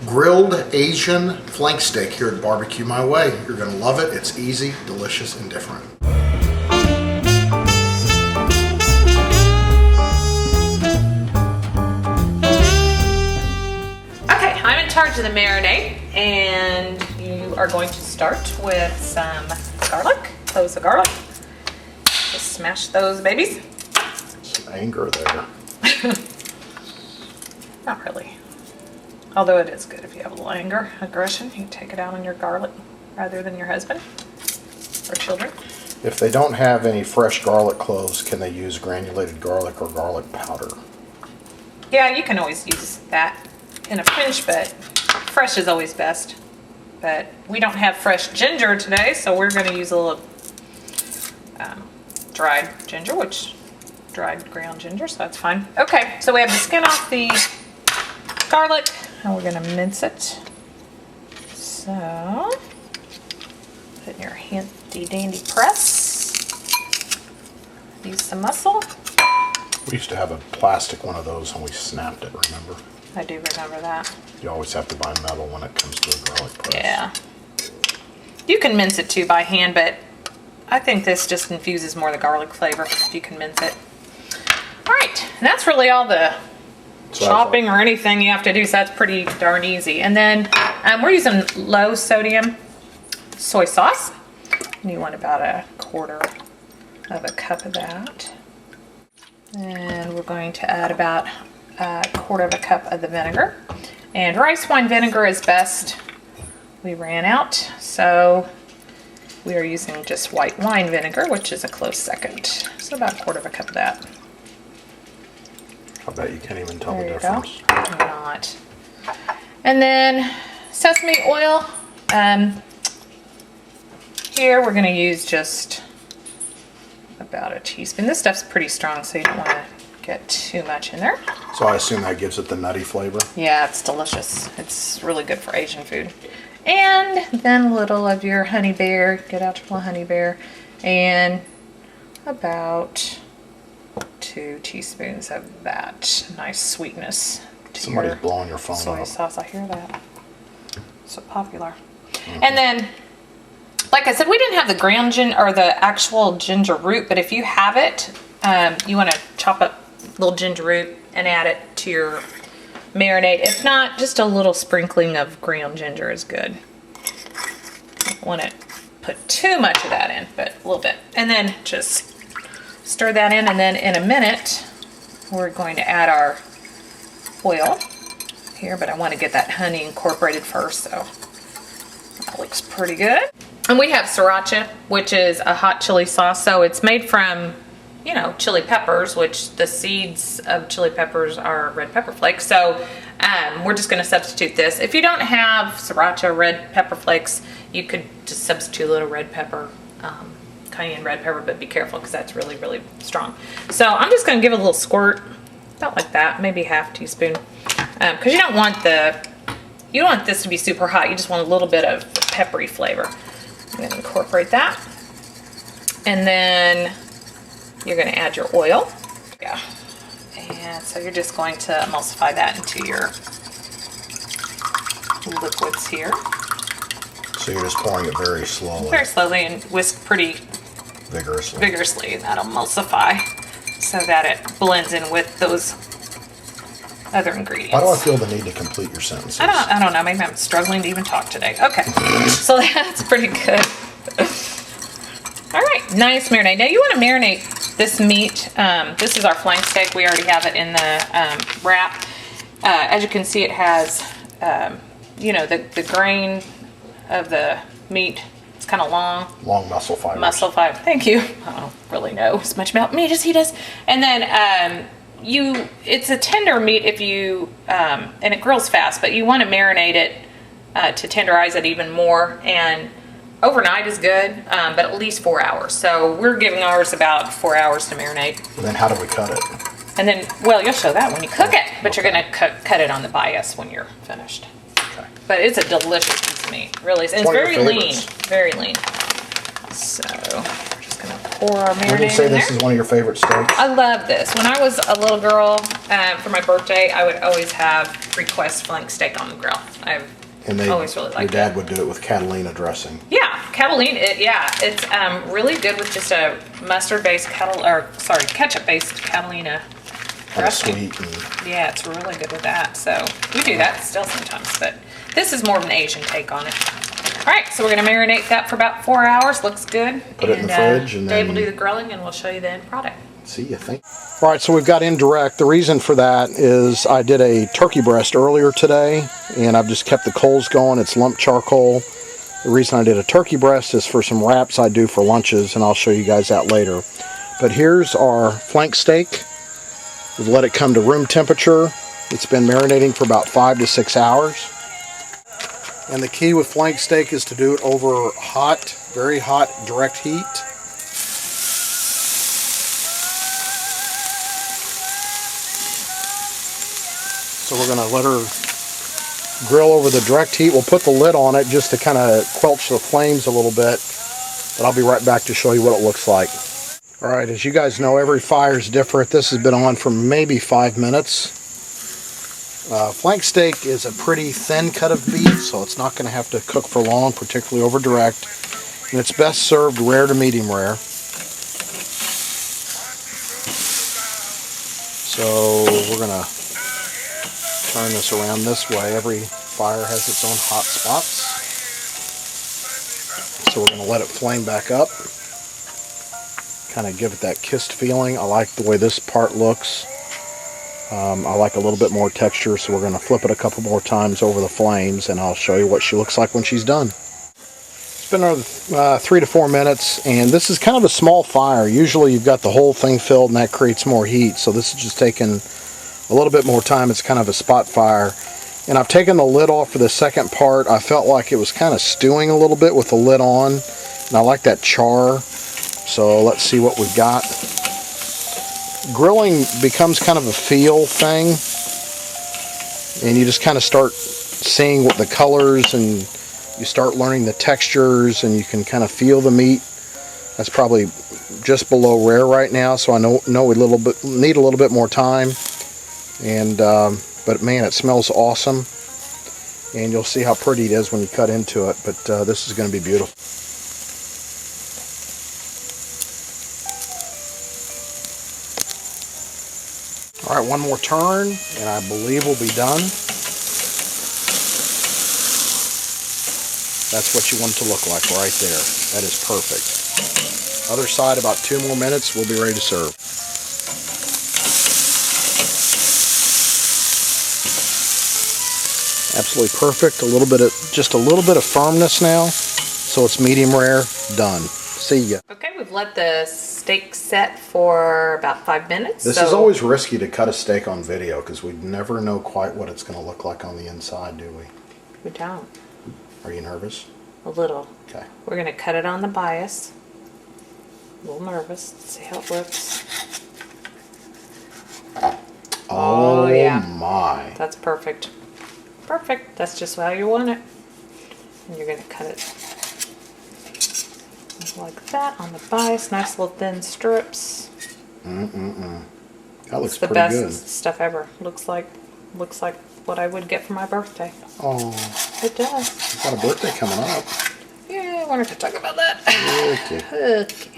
grilled Asian flank steak here at Barbecue My Way. You're gonna love it. It's easy, delicious, and different. Okay, I'm in charge of the marinade, and you are going to start with some garlic, cloves of garlic. Just smash those babies. Some anger there. Not really. Although it is good if you have a little anger, aggression, you take it out on your garlic rather than your husband or children. If they don't have any fresh garlic cloves, can they use granulated garlic or garlic powder? Yeah, you can always use that in a pinch, but fresh is always best. But we don't have fresh ginger today, so we're going to use a little dried ginger, dried ground ginger, so that's fine. Okay, so we have the skin off the garlic, and we're gonna mince it. So, put in your handy dandy press. Use some muscle. We used to have a plastic one of those and we snapped it, remember? I do remember that. You always have to buy metal when it comes to a garlic press. Yeah. You can mince it too by hand, but I think this just infuses more of the garlic flavor if you can mince it. All right, and that's really all the chopping or anything you have to do, so that's pretty darn easy. And then we're using low sodium soy sauce. And you want about 1/4 of a cup of that. And we're going to add about 1/4 of a cup of the vinegar. And rice wine vinegar is best. We ran out, so we are using just white wine vinegar, which is a close second. So about 1/4 of a cup of that. I bet you can't even tell the There you difference. go. Not. And then sesame oil. Here we're going to use just about a teaspoon. This stuff's pretty strong, so you don't want to get too much in there. So I assume that gives it the nutty flavor? Yeah, it's delicious. It's really good for Asian food. And then a little of your honey bear. Get out your little honey bear. And about 2 teaspoons of that nice sweetness. Somebody's blowing your phone soy up. sauce. I hear that. So popular. And then, like I said, we didn't have the ground ginger or the actual ginger root, but if you have it, you want to chop up little ginger root and add it to your marinade. If not, just a little sprinkling of ground ginger is good. Don't want to put too much of that in, but a little bit. And then just stir that in, and then in a minute, we're going to add our oil here, but I want to get that honey incorporated first, so that looks pretty good. And we have sriracha, which is a hot chili sauce, so it's made from, you know, chili peppers, which the seeds of chili peppers are red pepper flakes, so we're just going to substitute this. If you don't have sriracha red pepper flakes, you could just substitute a little red pepper, cayenne red pepper, but be careful because that's really, really strong. So I'm just going to give it a little squirt, about like that, maybe half teaspoon, because you don't want this to be super hot. You just want a little bit of peppery flavor. I'm going to incorporate that, and then you're going to add your oil. Yeah, and so you're just going to emulsify that into your liquids here. So you're just pouring it very slowly. Very slowly, and whisk pretty vigorously. And that'll emulsify so that it blends in with those other ingredients. Why do I feel the need to complete your sentences? I don't know. Maybe I'm struggling to even talk today. Okay, so that's pretty good. All right, nice marinade. Now you want to marinate this meat. This is our flank steak. We already have it in the wrap. As you can see, it has, you know, the grain of the meat. It's kind of long. Long muscle fibers. Muscle fiber. Thank you. I don't really know as much about meat as he does. And then it's a tender meat if you, and it grills fast, but you want to marinate it to tenderize it even more. And overnight is good, but at least 4 hours. So we're giving ours about 4 hours to marinate. And then how do we cut it? And then, well, you'll show that when you cook it, but you're going to cut it on the bias when you're finished. Okay. But it's a delicious piece of meat, really. And it's very lean, very lean. So we're just going to pour our Would you marinade say in this there. is one of your favorite steaks? I love this. When I was a little girl, for my birthday, I would always have request flank steak on the grill. I've always really liked your dad it. would do it with Catalina dressing. Yeah, Catalina. It's really good with just a mustard-based ketchup-based Catalina Kind of dressing. sweet. And Yeah, it's really good with that. So we do that still sometimes, but this is more of an Asian take on it. All right, so we're gonna marinate that for about 4 hours. Looks good. Put it in the fridge and Dave will then- do the grilling, and we'll show you the end product. see, you think. All right, so we've got indirect. The reason for that is I did a turkey breast earlier today, and I've just kept the coals going. It's lumped charcoal. The reason I did a turkey breast is for some wraps I do for lunches, and I'll show you guys that later. But here's our flank steak. We've let it come to room temperature. It's been marinating for about 5 to 6 hours. And the key with flank steak is to do it over hot, very hot, direct heat. So we're going to let her grill over the direct heat. We'll put the lid on it just to kind of quelch the flames a little bit. But I'll be right back to show you what it looks like. Alright, as you guys know, every fire is different. This has been on for maybe 5 minutes. Flank steak is a pretty thin cut of beef, so it's not going to have to cook for long, particularly over direct. And it's best served rare to medium rare. So we're going to turn this around this way. Every fire has its own hot spots. So we're going to let it flame back up. Kind of give it that kissed feeling. I like the way this part looks. I like a little bit more texture, so we're going to flip it a couple more times over the flames, and I'll show you what she looks like when she's done. It's been another 3 to 4 minutes, and this is kind of a small fire. Usually you've got the whole thing filled, and that creates more heat, so this is just taking a little bit more time. It's kind of a spot fire. And I've taken the lid off for the second part. I felt like it was kind of stewing a little bit with the lid on, and I like that char. So let's see what we've got. Grilling becomes kind of a feel thing, and you just kind of start seeing what the colors, and you start learning the textures, and you can kind of feel the meat. That's probably just below rare right now, so I know we need a little bit more time. And but man, it smells awesome, and you'll see how pretty it is when you cut into it. But this is going to be beautiful. All right, one more turn, and I believe we'll be done. That's what you want it to look like right there. That is perfect. Other side, about 2 more minutes, we'll be ready to serve. Absolutely perfect. Just a little bit of firmness now, so it's medium rare. Done. See ya. Okay, we've let the steak set for about 5 minutes. This is always risky to cut a steak on video because we never know quite what it's going to look like on the inside, do we? We don't. Are you nervous? A little. Okay. We're gonna cut it on the bias. A little nervous. Let's see how it looks. Oh yeah. my. That's perfect. Perfect. That's just how you want it. And you're gonna cut it like that on the bias. Nice little thin strips. That looks It's the pretty best good. stuff ever. Looks like what I would get for my birthday. Oh, It does. you've got a birthday coming up. Yeah, we're not gonna talk about that. Okay. Okay.